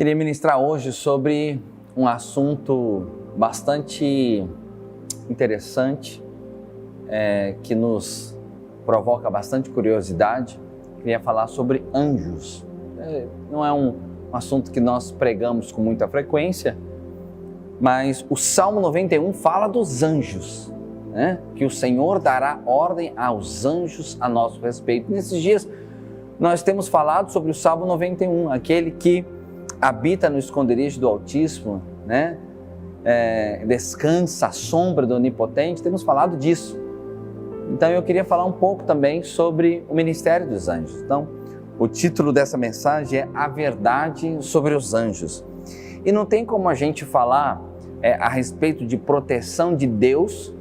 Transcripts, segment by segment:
Queria ministrar hoje sobre um assunto bastante interessante, que nos provoca bastante curiosidade. Queria falar sobre anjos. Não é um assunto que nós pregamos com muita frequência, mas o Salmo 91 fala dos anjos, né? Que o Senhor dará ordem aos anjos a nosso respeito. Nesses dias nós temos falado sobre o Salmo 91, aquele que habita no esconderijo do Altíssimo, né? Descansa à sombra do Onipotente. Temos falado disso. Então eu queria falar um pouco também sobre o ministério dos anjos. Então, o título dessa mensagem é A Verdade sobre os Anjos. E não tem como a gente falar a respeito de proteção de Deus,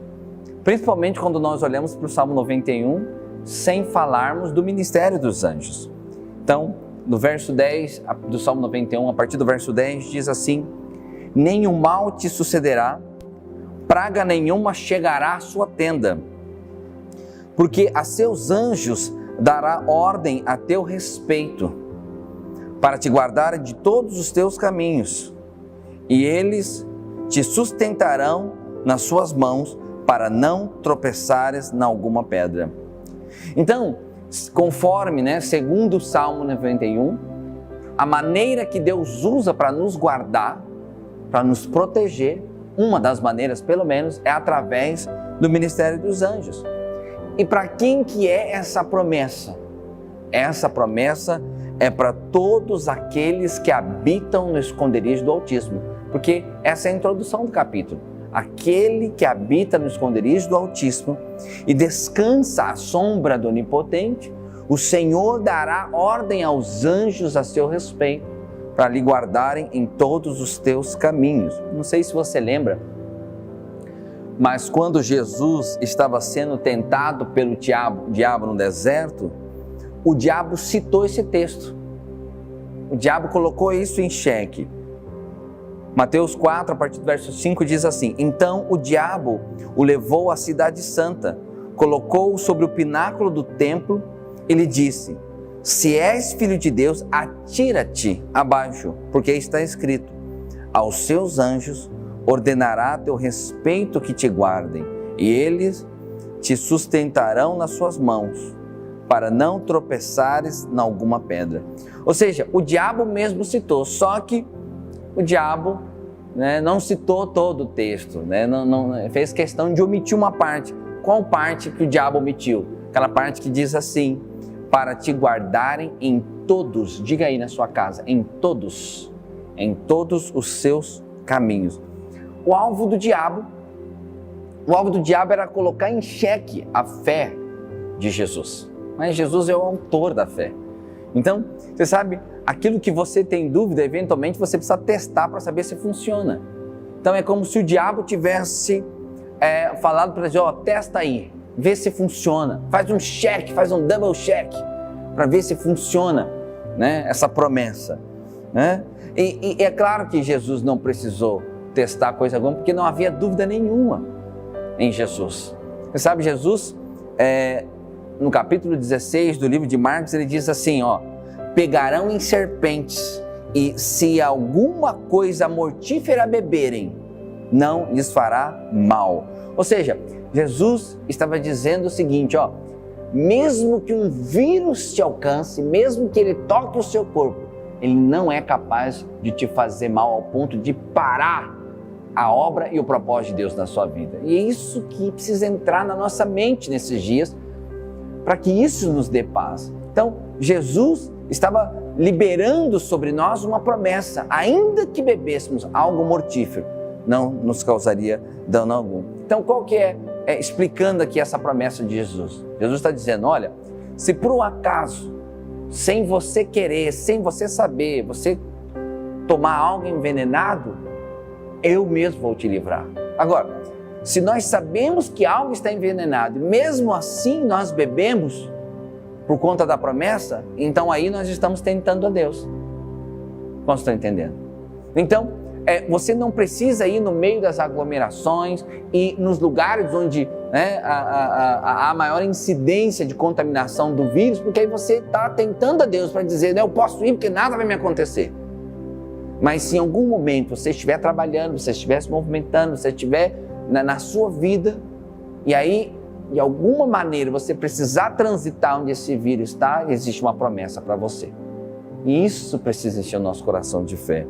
principalmente quando nós olhamos para o Salmo 91, sem falarmos do ministério dos anjos. Então, no verso 10 do Salmo 91, a partir do verso 10, diz assim: nenhum mal te sucederá, praga nenhuma chegará à sua tenda, porque a seus anjos dará ordem a teu respeito, para te guardar de todos os teus caminhos, e eles te sustentarão nas suas mãos, para não tropeçares em alguma pedra. Então, conforme, segundo o Salmo 91, a maneira que Deus usa para nos guardar, para nos proteger, uma das maneiras pelo menos, é através do ministério dos anjos. E para quem que é essa promessa? Essa promessa é para todos aqueles que habitam no esconderijo do Altíssimo, porque essa é a introdução do capítulo. Aquele que habita no esconderijo do Altíssimo e descansa à sombra do Onipotente, o Senhor dará ordem aos anjos a seu respeito, para lhe guardarem em todos os teus caminhos. Não sei se você lembra, mas quando Jesus estava sendo tentado pelo diabo no deserto, o diabo citou esse texto. O diabo colocou isso em xeque. Mateus 4, a partir do verso 5, diz assim: então o diabo o levou à cidade santa, colocou-o sobre o pináculo do templo e lhe disse: se és filho de Deus, atira-te abaixo, porque está escrito: aos seus anjos ordenará a teu respeito que te guardem, e eles te sustentarão nas suas mãos, para não tropeçares em alguma pedra. Ou seja, o diabo mesmo citou, só que o diabo não citou todo o texto, não fez questão de omitir uma parte. Qual parte que o diabo omitiu? Aquela parte que diz assim: para te guardarem em todos, diga aí na sua casa, em todos os seus caminhos. O alvo do diabo era colocar em xeque a fé de Jesus. Mas Jesus é o autor da fé. Então, você sabe, aquilo que você tem dúvida, eventualmente você precisa testar para saber se funciona. Então é como se o diabo tivesse falado para ele: testa aí, vê se funciona, faz um check, faz um double check, para ver se funciona, essa promessa. E é claro que Jesus não precisou testar coisa alguma, porque não havia dúvida nenhuma em Jesus. Você sabe, Jesus, no capítulo 16 do livro de Marcos, ele diz assim: pegarão em serpentes, e se alguma coisa mortífera beberem, não lhes fará mal. Ou seja, Jesus estava dizendo o seguinte: mesmo que um vírus te alcance, mesmo que ele toque o seu corpo, ele não é capaz de te fazer mal ao ponto de parar a obra e o propósito de Deus na sua vida. E é isso que precisa entrar na nossa mente nesses dias, para que isso nos dê paz. Então, Jesus estava liberando sobre nós uma promessa: ainda que bebêssemos algo mortífero, não nos causaria dano algum. Então, qual que é explicando aqui essa promessa de Jesus? Jesus está dizendo: olha, se por um acaso, sem você querer, sem você saber, você tomar algo envenenado, eu mesmo vou te livrar. Agora, se nós sabemos que algo está envenenado, mesmo assim nós bebemos por conta da promessa, então aí nós estamos tentando a Deus. Como estão entendendo? Então, você não precisa ir no meio das aglomerações e nos lugares onde há maior incidência de contaminação do vírus, porque aí você está tentando a Deus para dizer: eu posso ir porque nada vai me acontecer. Mas se em algum momento você estiver trabalhando, você estiver se movimentando, você estiver na sua vida, e aí, de alguma maneira, você precisar transitar onde esse vírus está, existe uma promessa para você. E isso precisa encher o nosso coração de fé.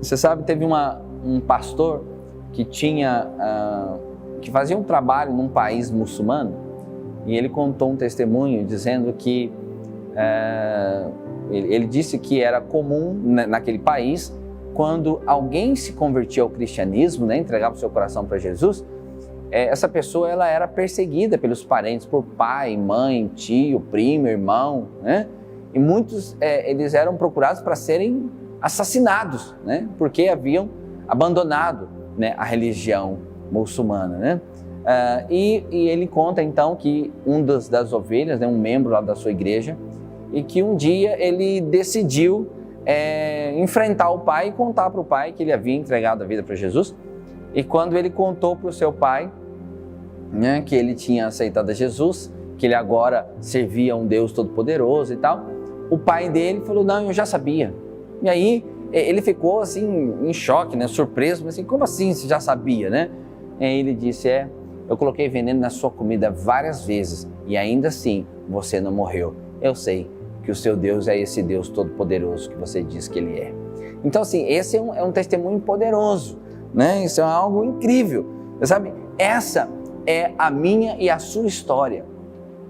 Você sabe, teve um pastor que que fazia um trabalho num país muçulmano, e ele contou um testemunho dizendo que ele disse que era comum naquele país, quando alguém se convertia ao cristianismo, né, entregava o seu coração para Jesus, essa pessoa ela era perseguida pelos parentes, por pai, mãe, tio, primo, irmão, né? E muitos eles eram procurados para serem assassinados, né? Porque haviam abandonado, né, a religião muçulmana, né? E ele conta então que das ovelhas, né, um membro lá da sua igreja, e que um dia ele decidiu enfrentar o pai e contar para o pai que ele havia entregado a vida para Jesus. E quando ele contou para o seu pai, né, que ele tinha aceitado a Jesus, que ele agora servia a um Deus Todo-Poderoso e tal, o pai dele falou: não, eu já sabia. E aí ele ficou assim em choque, né, surpreso, mas assim, como assim você já sabia, né? E aí ele disse: eu coloquei veneno na sua comida várias vezes e ainda assim você não morreu. Eu sei que o seu Deus é esse Deus Todo-Poderoso que você diz que Ele é. Então, assim, esse é um testemunho poderoso, né? Isso é algo incrível. Você sabe, essa é a minha e a sua história.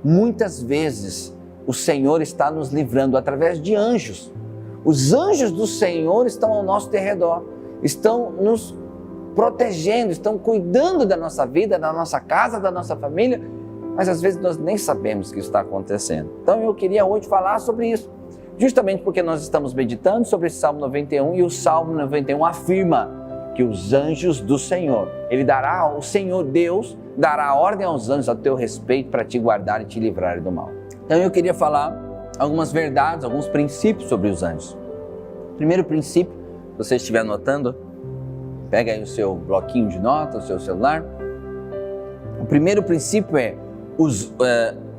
Muitas vezes o Senhor está nos livrando através de anjos. Os anjos do Senhor estão ao nosso derredor, estão nos protegendo, estão cuidando da nossa vida, da nossa casa, da nossa família, mas às vezes nós nem sabemos que isso está acontecendo. Então eu queria hoje falar sobre isso, justamente porque nós estamos meditando sobre esse Salmo 91 e o Salmo 91 afirma que os anjos do Senhor, o Senhor Deus dará ordem aos anjos a teu respeito para te guardar e te livrar do mal. Então eu queria falar algumas verdades, alguns princípios sobre os anjos. Primeiro princípio, se você estiver anotando, pega aí o seu bloquinho de notas, o seu celular. O primeiro princípio é: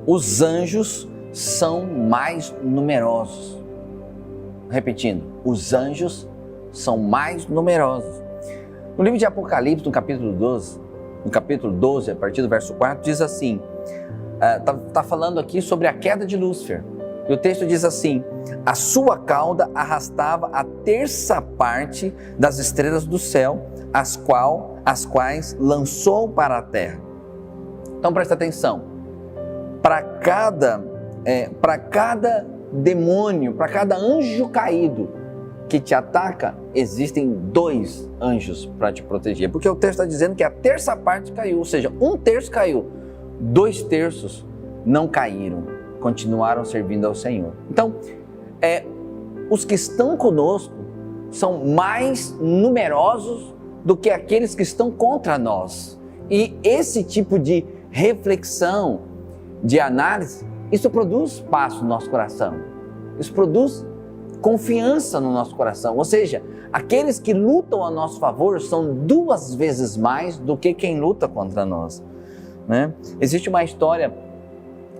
os anjos são mais numerosos. Repetindo, os anjos são mais numerosos. No livro de Apocalipse, no capítulo 12, a partir do verso 4, diz assim, está falando aqui sobre a queda de Lúcifer. E o texto diz assim: a sua cauda arrastava a terça parte das estrelas do céu, as quais lançou para a terra. Então presta atenção, para cada demônio, para cada anjo caído que te ataca, existem 2 anjos para te proteger, porque o texto está dizendo que a terça parte caiu, ou seja, 1/3 caiu, 2/3 não caíram, continuaram servindo ao Senhor. Então, os que estão conosco são mais numerosos do que aqueles que estão contra nós, e esse tipo de reflexão, de análise, isso produz paz no nosso coração, isso produz confiança no nosso coração, ou seja, aqueles que lutam a nosso favor são 2 vezes mais do que quem luta contra nós, né? Existe uma história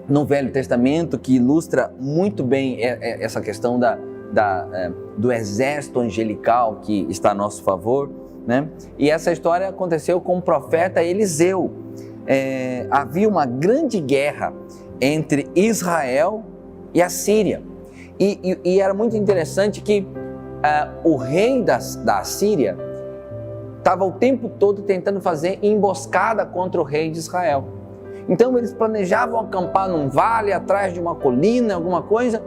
no Velho Testamento que ilustra muito bem essa questão do exército angelical que está a nosso favor, né? E essa história aconteceu com o profeta Eliseu. Havia uma grande guerra entre Israel e a Síria. E era muito interessante que o rei da Síria estava o tempo todo tentando fazer emboscada contra o rei de Israel. Então eles planejavam acampar num vale, atrás de uma colina, alguma coisa,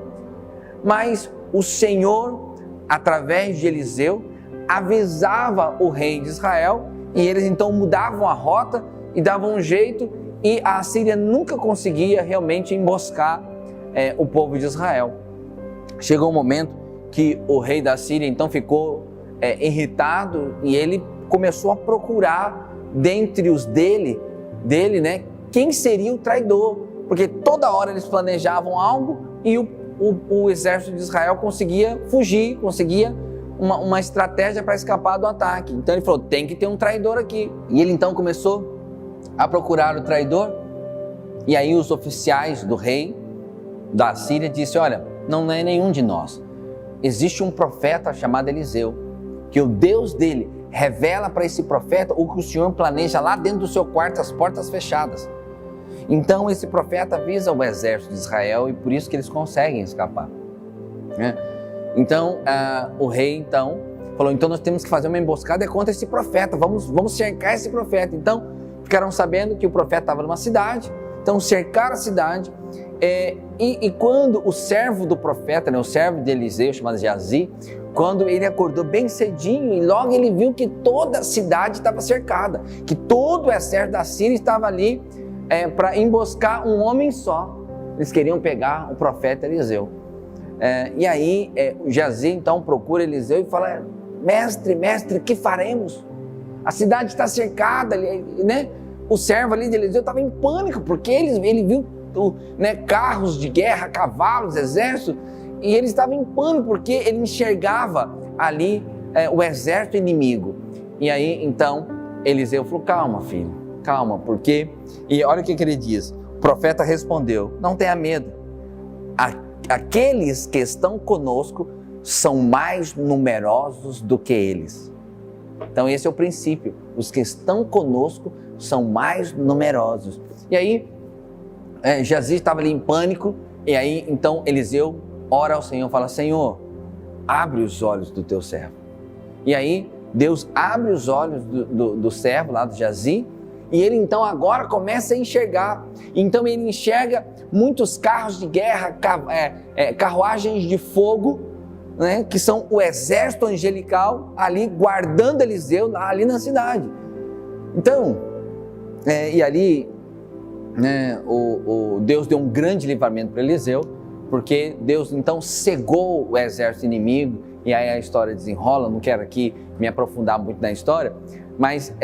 mas o Senhor, através de Eliseu, avisava o rei de Israel e eles então mudavam a rota e davam um jeito, e a Síria nunca conseguia realmente emboscar o povo de Israel. Chegou um momento que o rei da Síria então ficou irritado e ele começou a procurar dentre os dele, né, quem seria o traidor, porque toda hora eles planejavam algo e o exército de Israel conseguia fugir, conseguia uma estratégia para escapar do ataque. Então ele falou: tem que ter um traidor aqui. E ele então começou a procurar o traidor, e aí os oficiais do rei da Síria disseram: olha, não é nenhum de nós. existe um profeta chamado Eliseu, que o Deus dele revela para esse profeta o que o Senhor planeja lá dentro do seu quarto, as portas fechadas. Então esse profeta avisa o exército de Israel e por isso que eles conseguem escapar, né? Então o rei falou, então nós temos que fazer uma emboscada contra esse profeta, vamos cercar esse profeta. Então ficaram sabendo que o profeta estava numa cidade, então cercaram a cidade, e quando o servo do profeta, né, o servo de Eliseu, chamado Geazi, quando ele acordou bem cedinho e logo ele viu que toda a cidade estava cercada, que todo o exército da Síria estava ali para emboscar um homem só. Eles queriam pegar o profeta Eliseu. E aí o Geazi então procura Eliseu e fala, mestre, o que faremos? A cidade está cercada, né? O servo ali de Eliseu estava em pânico, porque ele viu carros de guerra, cavalos, exército, e ele estava em pânico, porque ele enxergava ali o exército inimigo. E aí então Eliseu falou, calma filho, calma, porque... E olha o que ele diz, o profeta respondeu, não tenha medo, aqueles que estão conosco são mais numerosos do que eles. Então esse é o princípio, os que estão conosco são mais numerosos. E aí Geazi estava ali em pânico, e aí então Eliseu ora ao Senhor, fala, Senhor, abre os olhos do teu servo. E aí Deus abre os olhos do servo lá do Geazi, e ele então agora começa a enxergar. Então ele enxerga muitos carros de guerra, carruagens de fogo, né, que são o exército angelical ali guardando Eliseu ali na cidade. Então, e ali, né, o Deus deu um grande livramento para Eliseu, porque Deus então cegou o exército inimigo, e aí a história desenrola. Não quero aqui me aprofundar muito na história, mas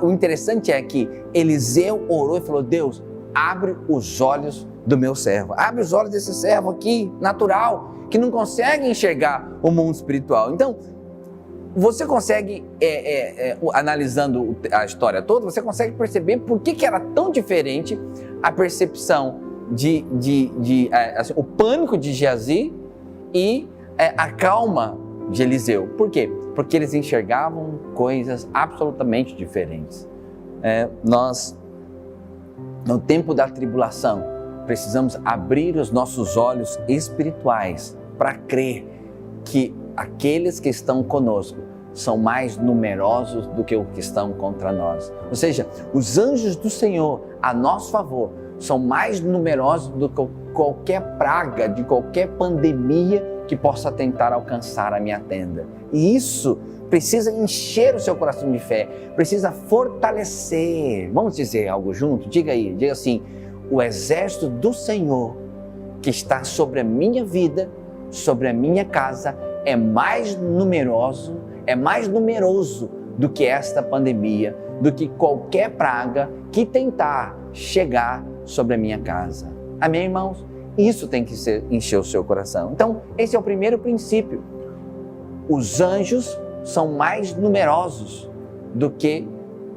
o interessante é que Eliseu orou e falou, Deus, abre os olhos do meu servo, abre os olhos desse servo aqui, natural, que não consegue enxergar o mundo espiritual. Então, você consegue, analisando a história toda, você consegue perceber por que era tão diferente a percepção assim, o pânico de Geazi e a calma de Eliseu. Por quê? Porque eles enxergavam coisas absolutamente diferentes. Nós, no tempo da tribulação, precisamos abrir os nossos olhos espirituais para crer que aqueles que estão conosco são mais numerosos do que os que estão contra nós. Ou seja, os anjos do Senhor a nosso favor são mais numerosos do que qualquer praga, de qualquer pandemia que possa tentar alcançar a minha tenda. E isso precisa encher o seu coração de fé, precisa fortalecer. Vamos dizer algo junto? Diga aí, diga assim, o exército do Senhor que está sobre a minha vida, sobre a minha casa, é mais numeroso do que esta pandemia, do que qualquer praga que tentar chegar sobre a minha casa. Amém, irmãos? Isso tem que encher o seu coração. Então, esse é o primeiro princípio. Os anjos são mais numerosos do que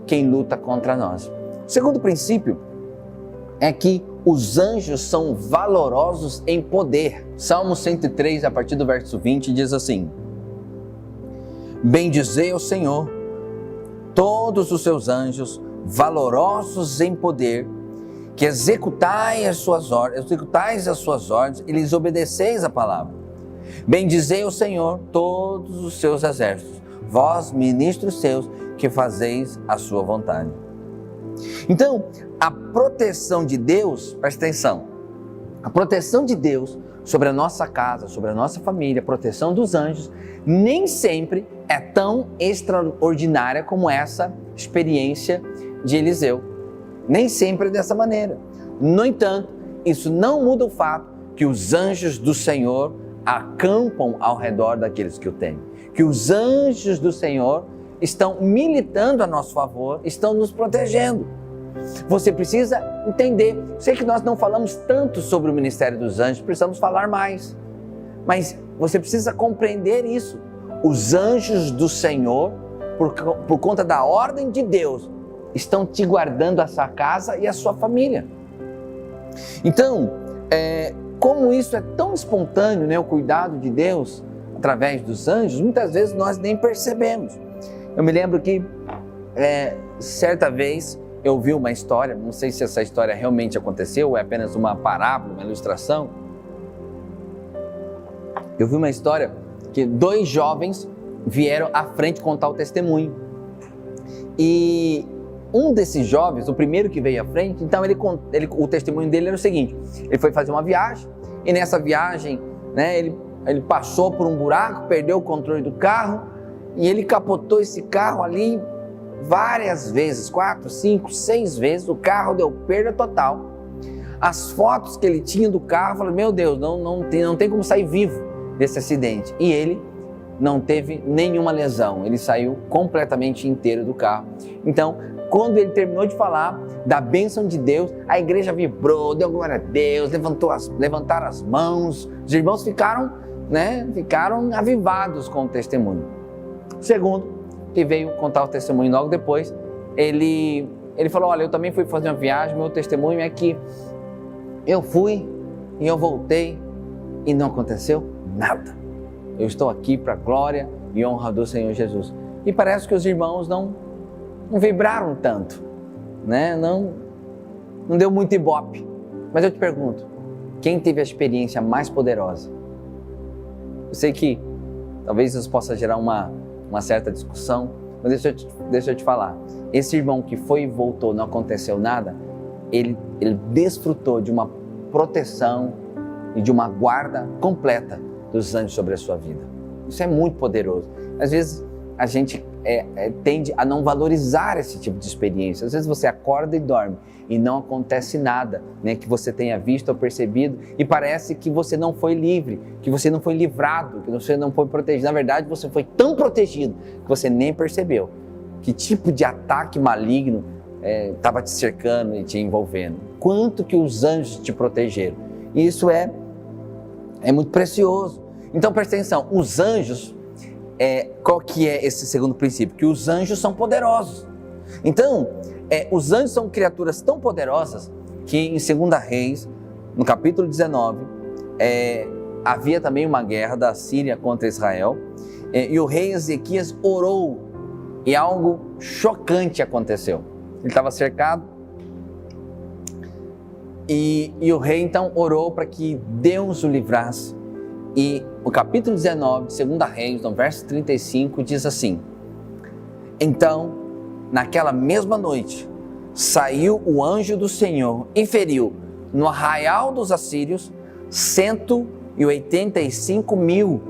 quem luta contra nós. O segundo princípio é que os anjos são valorosos em poder. Salmo 103, a partir do verso 20, diz assim: Bendizei o Senhor, todos os seus anjos, valorosos em poder, que executais as suas ordens e lhes obedeceis a palavra. Bendizei o Senhor, todos os seus exércitos, vós, ministros seus, que fazeis a sua vontade. Então, a proteção de Deus, presta atenção, a proteção de Deus sobre a nossa casa, sobre a nossa família, a proteção dos anjos, nem sempre é tão extraordinária como essa experiência de Eliseu. Nem sempre é dessa maneira. No entanto, isso não muda o fato que os anjos do Senhor acampam ao redor daqueles que o temem. Que os anjos do Senhor estão militando a nosso favor, estão nos protegendo. Você precisa entender. Sei que nós não falamos tanto sobre o ministério dos anjos, precisamos falar mais. Mas você precisa compreender isso. Os anjos do Senhor, por conta da ordem de Deus, estão te guardando a sua casa e a sua família. Então, como isso é tão espontâneo, né, o cuidado de Deus através dos anjos, muitas vezes nós nem percebemos. Eu me lembro que certa vez eu vi uma história, não sei se essa história realmente aconteceu ou é apenas uma parábola, uma ilustração. Eu vi uma história que 2 jovens vieram à frente contar o testemunho. E um desses jovens, o primeiro que veio à frente, então o testemunho dele era o seguinte: ele foi fazer uma viagem e nessa viagem, né, ele passou por um buraco, perdeu o controle do carro e ele capotou esse carro ali várias vezes, 4, 5, 6 vezes, o carro deu perda total. As fotos que ele tinha do carro, eu falei, meu Deus, não tem como sair vivo desse acidente. E ele não teve nenhuma lesão, ele saiu completamente inteiro do carro. Então, quando ele terminou de falar da bênção de Deus, a igreja vibrou, deu glória a Deus, levantaram as mãos, os irmãos ficaram avivados com o testemunho. O segundo, que veio contar o testemunho logo depois, ele falou, olha, eu também fui fazer uma viagem, meu testemunho é que eu fui e eu voltei e não aconteceu nada. Eu estou aqui para a glória e honra do Senhor Jesus. E parece que os irmãos não vibraram tanto, né? Não deu muito ibope. Mas eu te pergunto, quem teve a experiência mais poderosa? Eu sei que talvez isso possa gerar uma certa discussão, mas deixa eu te falar. Esse irmão que foi e voltou, não aconteceu nada, ele desfrutou de uma proteção e de uma guarda completa dos anjos sobre a sua vida. Isso é muito poderoso. Às vezes a gente tende a não valorizar esse tipo de experiência. Às vezes você acorda e dorme e não acontece nada, né, que você tenha visto ou percebido e parece que você não foi livre, que você não foi livrado, que você não foi protegido. Na verdade, você foi tão protegido que você nem percebeu que tipo de ataque maligno estava te cercando e te envolvendo. Quanto que os anjos te protegeram. E isso é muito precioso. Então presta atenção, os anjos, qual que é esse segundo princípio? Que os anjos são poderosos. Então, os anjos são criaturas tão poderosas que em 2 Reis, no capítulo 19, havia também uma guerra da Síria contra Israel, e o rei Ezequias orou e algo chocante aconteceu. Ele estava cercado e o rei então orou para que Deus o livrasse. E o capítulo 19 de 2 Reis, no verso 35, diz assim: então, naquela mesma noite, saiu o anjo do Senhor e feriu no arraial dos assírios 185.000.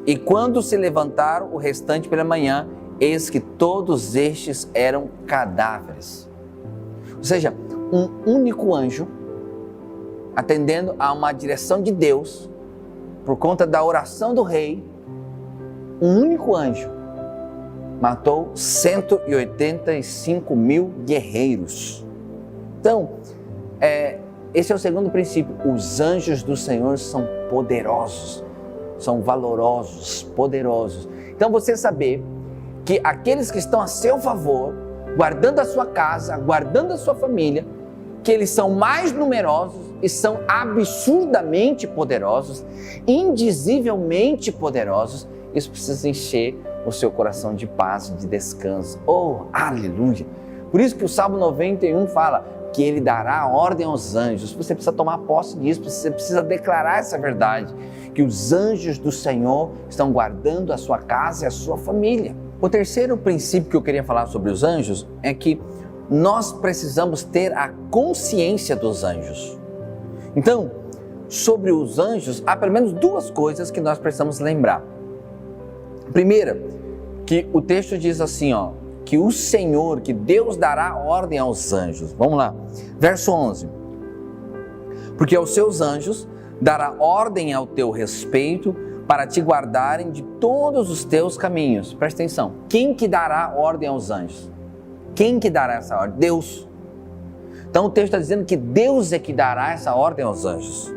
E quando se levantaram o restante pela manhã, eis que todos estes eram cadáveres. Ou seja, um único anjo, atendendo a uma direção de Deus, por conta da oração do rei, um único anjo matou 185.000 guerreiros. Então, esse é o segundo princípio. Os anjos do Senhor são poderosos, são valorosos, poderosos. Então, você saber que aqueles que estão a seu favor, guardando a sua casa, guardando a sua família, que eles são mais numerosos e são absurdamente poderosos, indizivelmente poderosos, isso precisa encher o seu coração de paz e de descanso. Oh, aleluia! Por isso que o Salmo 91 fala que ele dará ordem aos anjos. Você precisa tomar posse disso, você precisa declarar essa verdade, que os anjos do Senhor estão guardando a sua casa e a sua família. O terceiro princípio que eu queria falar sobre os anjos é que nós precisamos ter a consciência dos anjos. Então, sobre os anjos, há pelo menos 2 coisas que nós precisamos lembrar. Primeira, que o texto diz assim, que o Senhor, que Deus dará ordem aos anjos. Vamos lá, verso 11. Porque aos seus anjos dará ordem ao teu respeito para te guardarem de todos os teus caminhos. Presta atenção, quem que dará ordem aos anjos? Quem que dará essa ordem? Deus. Então o texto está dizendo que Deus é que dará essa ordem aos anjos.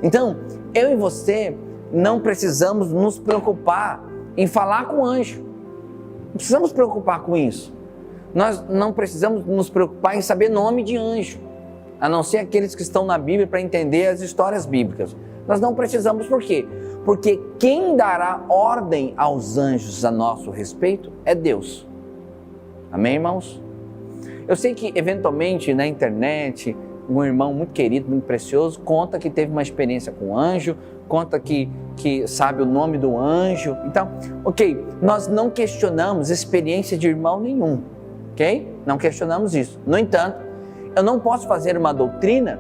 Então, eu e você não precisamos nos preocupar em falar com o anjo. Não precisamos nos preocupar com isso. Nós não precisamos nos preocupar em saber nome de anjo. a não ser aqueles que estão na Bíblia para entender as histórias bíblicas. Nós não precisamos, por quê? Porque quem dará ordem aos anjos a nosso respeito é Deus. Amém, irmãos? Eu sei que, eventualmente, na internet, um irmão muito querido, muito precioso, conta que teve uma experiência com um anjo, conta que sabe o nome do anjo. Então, ok, nós não questionamos experiência de irmão nenhum, ok? Não questionamos isso. No entanto, eu não posso fazer uma doutrina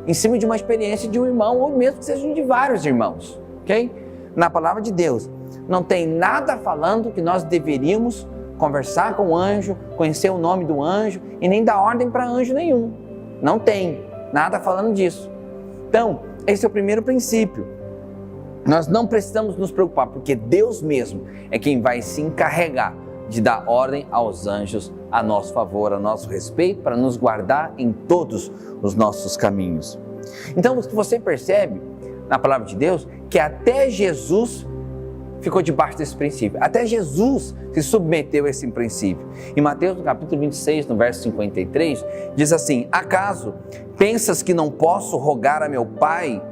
em cima de uma experiência de um irmão, ou mesmo que sejam de vários irmãos, ok? Na palavra de Deus, não tem nada falando que nós deveríamos conversar com o anjo, conhecer o nome do anjo e nem dar ordem para anjo nenhum. Não tem nada falando disso. Então, esse é o primeiro princípio. Nós não precisamos nos preocupar, porque Deus mesmo é quem vai se encarregar de dar ordem aos anjos a nosso favor, a nosso respeito, para nos guardar em todos os nossos caminhos. Então, você percebe na palavra de Deus que até Jesus ficou debaixo desse princípio. Até Jesus se submeteu a esse princípio. Em Mateus, no capítulo 26, no verso 53, diz assim: acaso pensas que não posso rogar a meu Pai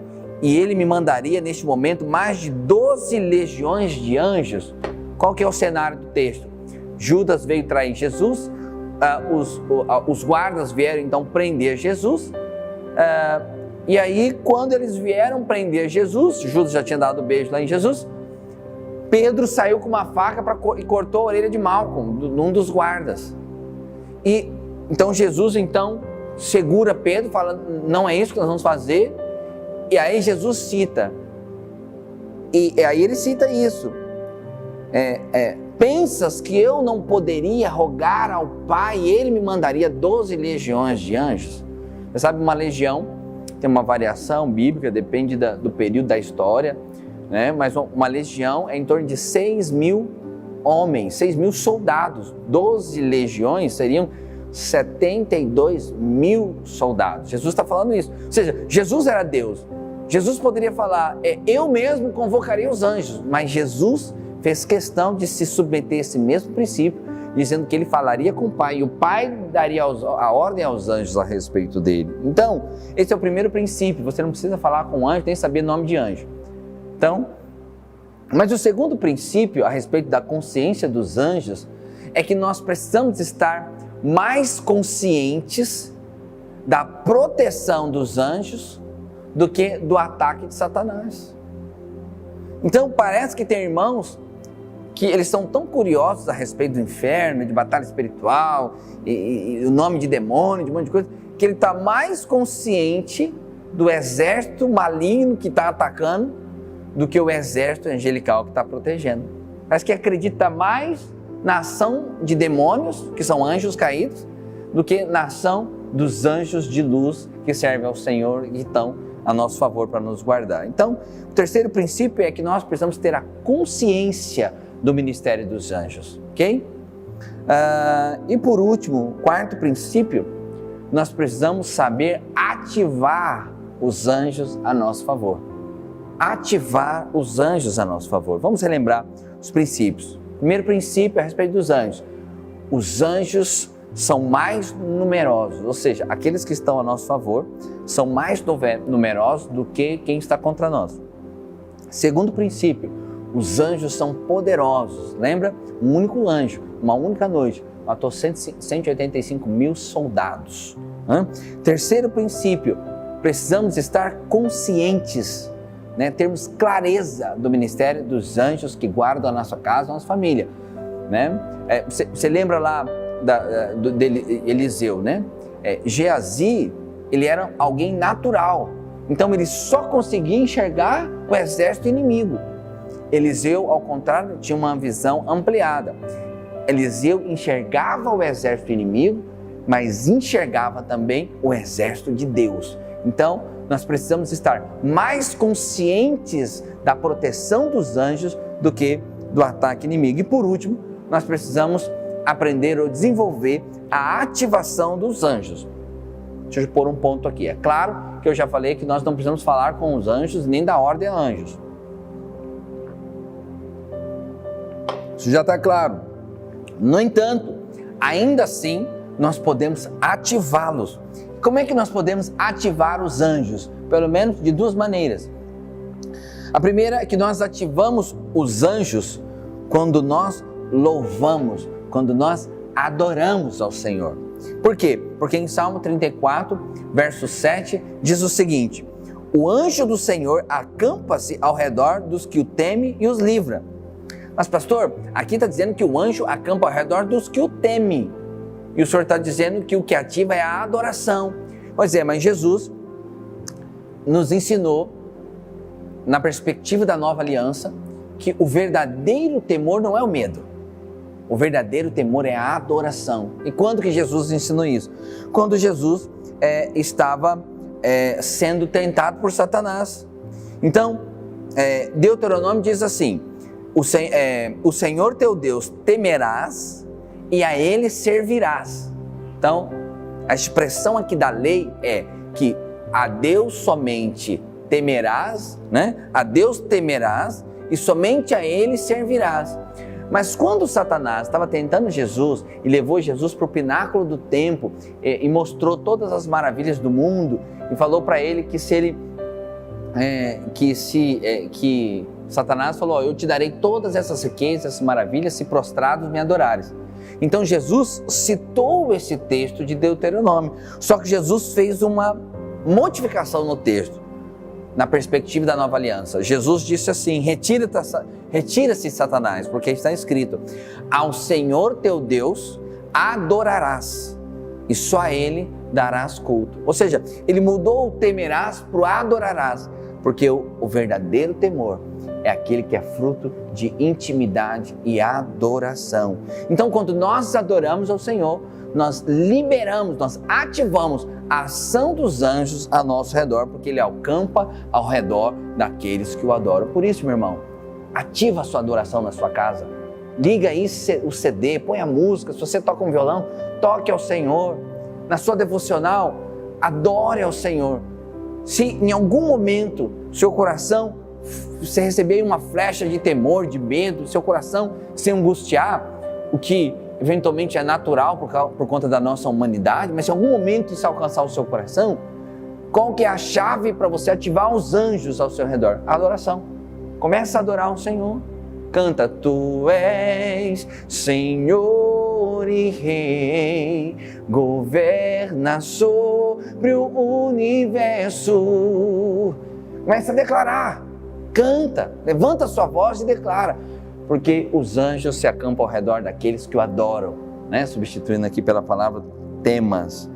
e Ele me mandaria neste momento mais de 12 legiões de anjos? Qual que é o cenário do texto? Judas veio trair Jesus, os guardas vieram então prender Jesus, e aí quando eles vieram prender Jesus, Judas já tinha dado beijo lá em Jesus, Pedro saiu com uma faca e cortou a orelha de Malcolm, num dos guardas. E então Jesus segura Pedro, fala: não é isso que nós vamos fazer. E aí Jesus cita, e aí ele cita isso: pensas que eu não poderia rogar ao Pai e Ele me mandaria 12 legiões de anjos? Você sabe, uma legião tem uma variação bíblica, depende do período da história, né? Mas uma legião é em torno de 6.000 homens, 6.000 soldados. 12 legiões seriam 72.000 soldados. Jesus está falando isso. Ou seja, Jesus era Deus. Jesus poderia falar: eu mesmo convocaria os anjos, mas Jesus fez questão de se submeter a esse mesmo princípio, dizendo que ele falaria com o Pai, e o Pai daria a ordem aos anjos a respeito dele. Então, esse é o primeiro princípio: você não precisa falar com anjo, nem saber nome de anjo. Então, mas o segundo princípio a respeito da consciência dos anjos é que nós precisamos estar mais conscientes da proteção dos anjos do que do ataque de Satanás. Então parece que tem irmãos que eles são tão curiosos a respeito do inferno, de batalha espiritual, e o nome de demônio, de um monte de coisa, que ele está mais consciente do exército maligno que está atacando do que o exército angelical que está protegendo. Parece que acredita mais na ação de demônios, que são anjos caídos, do que na ação dos anjos de luz que servem ao Senhor e estão a nosso favor para nos guardar. Então, o terceiro princípio é que nós precisamos ter a consciência do ministério dos anjos, ok? E por último, o quarto princípio, nós precisamos saber ativar os anjos a nosso favor. Ativar os anjos a nosso favor. Vamos relembrar os princípios. Primeiro princípio é a respeito dos anjos. Os anjos são mais numerosos, ou seja, aqueles que estão a nosso favor são mais numerosos do que quem está contra nós. Segundo princípio, os anjos são poderosos. Lembra? Um único anjo, uma única noite, matou 185.000 soldados. Terceiro princípio, precisamos estar conscientes, né? Termos clareza do ministério dos anjos que guardam a nossa casa, a nossa família, né? Você lembra lá de Eliseu, né? Geazi, ele era alguém natural, então ele só conseguia enxergar o exército inimigo. Eliseu, ao contrário, tinha uma visão ampliada. Eliseu enxergava o exército inimigo, mas enxergava também o exército de Deus. Então, nós precisamos estar mais conscientes da proteção dos anjos do que do ataque inimigo. E por último, nós precisamos aprender ou desenvolver a ativação dos anjos. Deixa eu pôr um ponto aqui. É claro que eu já falei que nós não precisamos falar com os anjos nem dar ordem a anjos. Isso já está claro. No entanto, ainda assim, nós podemos ativá-los. como é que nós podemos ativar os anjos? Pelo menos de duas maneiras. A primeira é que nós ativamos os anjos quando nós louvamos, quando nós adoramos ao Senhor. Por quê? Porque em Salmo 34, verso 7, diz o seguinte: o anjo do Senhor acampa-se ao redor dos que o temem e os livra. Mas pastor, aqui está dizendo que o anjo acampa ao redor dos que o temem. E o Senhor está dizendo que o que ativa é a adoração. Pois é, mas Jesus nos ensinou, na perspectiva da nova aliança, que o verdadeiro temor não é o medo. O verdadeiro temor é a adoração. E quando que Jesus ensinou isso? Quando Jesus estava sendo tentado por Satanás. Então, Deuteronômio diz assim: o Senhor teu Deus temerás e a Ele servirás. Então, a expressão aqui da lei é que a Deus somente temerás, né? A Deus temerás e somente a Ele servirás. Mas quando Satanás estava tentando Jesus e levou Jesus para o pináculo do templo e mostrou todas as maravilhas do mundo e falou para ele que que Satanás falou: eu te darei todas essas riquezas, essas maravilhas, se prostrados me adorares. Então Jesus citou esse texto de Deuteronômio, só que Jesus fez uma modificação no texto, na perspectiva da nova aliança. Jesus disse assim: retira-se Satanás, porque está escrito: ao Senhor teu Deus adorarás e só a Ele darás culto. Ou seja, ele mudou o temerás para o adorarás, porque o verdadeiro temor é aquele que é fruto de intimidade e adoração. Então, quando nós adoramos ao Senhor, nós liberamos, nós ativamos a ação dos anjos a nosso redor, porque Ele acampa ao redor daqueles que o adoram. Por isso, meu irmão, ativa a sua adoração na sua casa. Liga aí o CD, põe a música. Se você toca um violão, toque ao Senhor. Na sua devocional, adore ao Senhor. Se em algum momento seu coração, você receber uma flecha de temor, de medo, seu coração se angustiar, o que eventualmente é natural por conta da nossa humanidade, mas se em algum momento isso alcançar o seu coração, qual que é a chave para você ativar os anjos ao seu redor? A adoração. Começa a adorar o Senhor. Canta: Tu és Senhor e Rei, governa sobre o universo. Começa a declarar. Canta, levanta a sua voz e declara, porque os anjos se acampam ao redor daqueles que o adoram, né? Substituindo aqui pela palavra temas.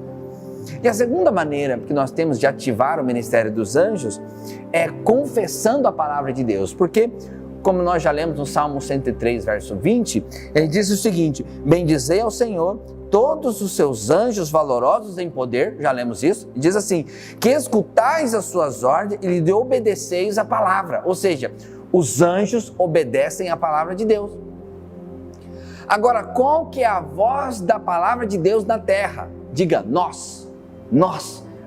E a segunda maneira que nós temos de ativar o ministério dos anjos é confessando a palavra de Deus, porque, como nós já lemos no Salmo 103, verso 20, ele diz o seguinte: bendizei ao Senhor todos os seus anjos valorosos em poder, já lemos isso, e diz assim, que escutais as suas ordens e lhe obedeceis a palavra, ou seja, os anjos obedecem a palavra de Deus. Agora, qual que é a voz da palavra de Deus na terra? Diga: nós,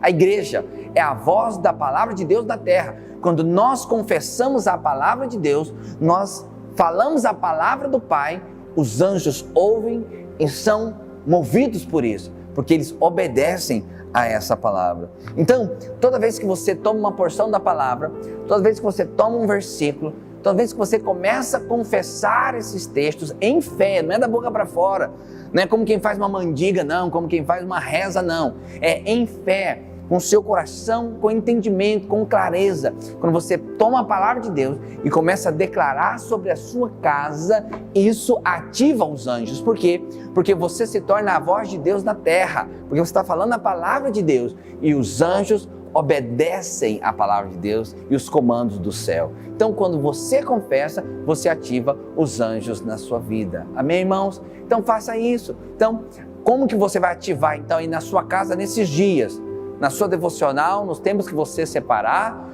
a igreja é a voz da palavra de Deus na terra. Quando nós confessamos a palavra de Deus, nós falamos a palavra do Pai, os anjos ouvem e são movidos por isso, porque eles obedecem a essa palavra. Então, toda vez que você toma uma porção da palavra, toda vez que você toma um versículo, toda vez que você começa a confessar esses textos em fé, não é da boca para fora, não é como quem faz uma mandiga, não, como quem faz uma reza, não, é em fé, com o seu coração, com entendimento, com clareza. Quando você toma a palavra de Deus e começa a declarar sobre a sua casa, isso ativa os anjos. Por quê? Porque você se torna a voz de Deus na terra, porque você está falando a palavra de Deus e os anjos obedecem a palavra de Deus e os comandos do céu. Então, quando você confessa, você ativa os anjos na sua vida. Amém, irmãos? Então, faça isso. Então, como que você vai ativar, então, aí na sua casa nesses dias? Na sua devocional, nos tempos que você separar,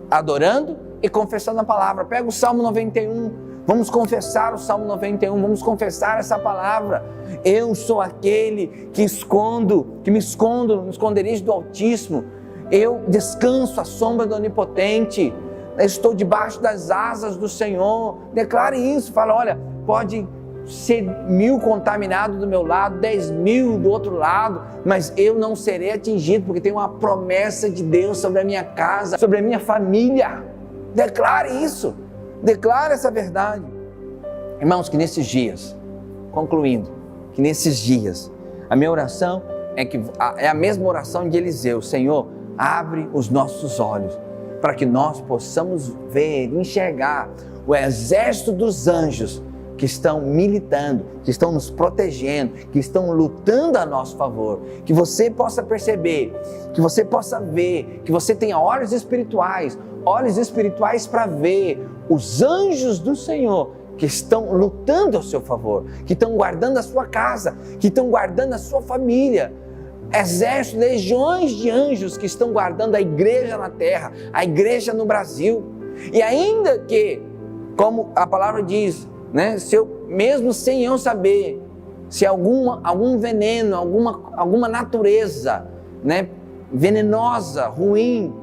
adorando e confessando a palavra. Pega o Salmo 91, vamos confessar o Salmo 91, vamos confessar essa palavra. Eu sou aquele que me escondo no esconderijo do Altíssimo. Eu descanso à sombra do Onipotente. Eu estou debaixo das asas do Senhor. Declare isso, fala: olha, pode ser 1000 contaminados do meu lado, 10.000 do outro lado, mas eu não serei atingido, porque tem uma promessa de Deus sobre a minha casa, sobre a minha família. Declare isso, declare essa verdade. Irmãos, que nesses dias, concluindo, que nesses dias, a minha oração é a mesma oração de Eliseu: Senhor, abre os nossos olhos, para que nós possamos ver, enxergar o exército dos anjos que estão militando, que estão nos protegendo, que estão lutando a nosso favor. Que você possa perceber, que você possa ver, que você tenha olhos espirituais para ver os anjos do Senhor que estão lutando ao seu favor, que estão guardando a sua casa, que estão guardando a sua família. Exército, legiões de anjos que estão guardando a igreja na terra, a igreja no Brasil. E ainda que, como a palavra diz, né, mesmo sem eu saber, se algum veneno, alguma natureza, né, venenosa, ruim,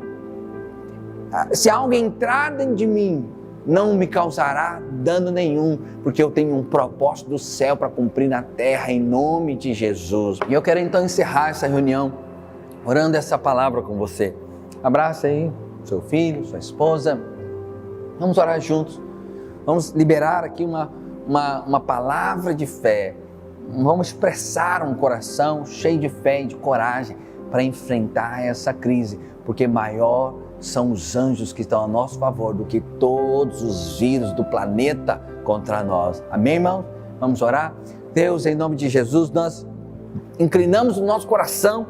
se algo entrar dentro de mim, não me causará dano nenhum, porque eu tenho um propósito do céu para cumprir na terra, em nome de Jesus. E eu quero então encerrar essa reunião orando essa palavra com você. Abraça aí seu filho, sua esposa. Vamos orar juntos. Vamos liberar aqui uma palavra de fé. Vamos expressar um coração cheio de fé e de coragem para enfrentar essa crise, porque maior são os anjos que estão a nosso favor do que todos os vírus do planeta contra nós. Amém, irmãos? Vamos orar? Deus, em nome de Jesus, nós inclinamos o nosso coração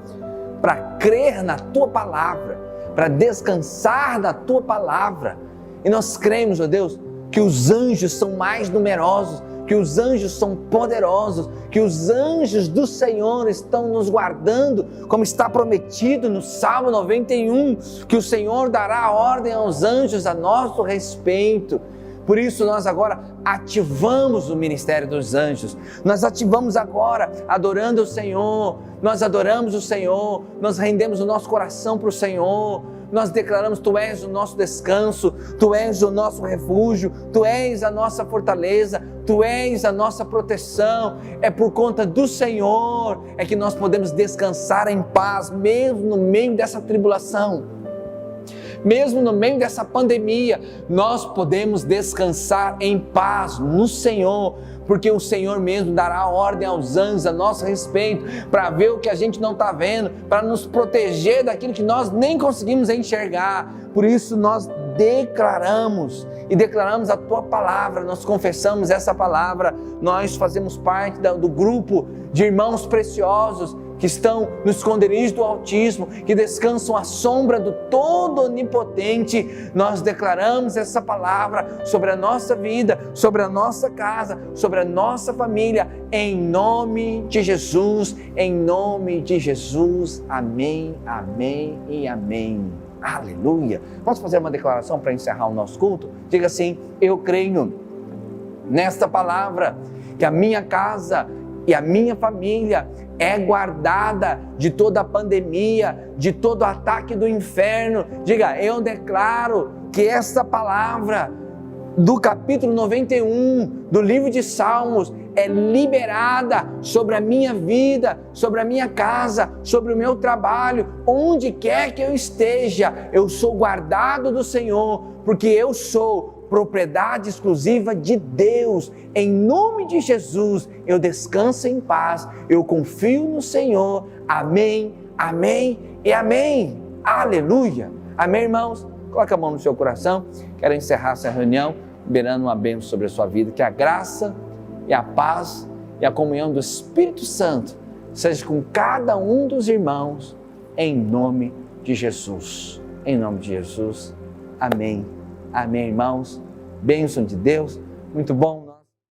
para crer na Tua Palavra, para descansar na Tua Palavra. E nós cremos, ó Deus, que os anjos são mais numerosos, que os anjos são poderosos, que os anjos do Senhor estão nos guardando, como está prometido no Salmo 91, que o Senhor dará ordem aos anjos a nosso respeito. Por isso nós agora ativamos o ministério dos anjos, nós ativamos agora adorando o Senhor, nós adoramos o Senhor, nós rendemos o nosso coração para o Senhor, nós declaramos: Tu és o nosso descanso, Tu és o nosso refúgio, Tu és a nossa fortaleza, Tu és a nossa proteção. É por conta do Senhor é que nós podemos descansar em paz, mesmo no meio dessa tribulação, mesmo no meio dessa pandemia. Nós podemos descansar em paz no Senhor, porque o Senhor mesmo dará ordem aos anjos a nosso respeito, para ver o que a gente não está vendo, para nos proteger daquilo que nós nem conseguimos enxergar. Por isso nós declaramos a Tua Palavra, nós confessamos essa palavra, nós fazemos parte do grupo de irmãos preciosos que estão no esconderijo do Altíssimo, que descansam à sombra do Todo-Onipotente. Nós declaramos essa palavra sobre a nossa vida, sobre a nossa casa, sobre a nossa família, em nome de Jesus, em nome de Jesus. Amém, amém e amém. Aleluia! Vamos fazer uma declaração para encerrar o nosso culto? Diga assim: eu creio nesta palavra, que a minha casa e a minha família é guardada de toda a pandemia, de todo ataque do inferno. Diga: eu declaro que essa palavra do capítulo 91 do livro de Salmos é liberada sobre a minha vida, sobre a minha casa, sobre o meu trabalho, onde quer que eu esteja. Eu sou guardado do Senhor, porque eu sou propriedade exclusiva de Deus. Em nome de Jesus, eu descanso em paz, eu confio no Senhor. Amém, amém e amém. Aleluia. Amém, irmãos? Coloque a mão no seu coração. Quero encerrar essa reunião liberando uma bênção sobre a sua vida. Que a graça e a paz e a comunhão do Espírito Santo seja com cada um dos irmãos, em nome de Jesus. Em nome de Jesus. Amém. Amém, irmãos. Bênção de Deus. Muito bom.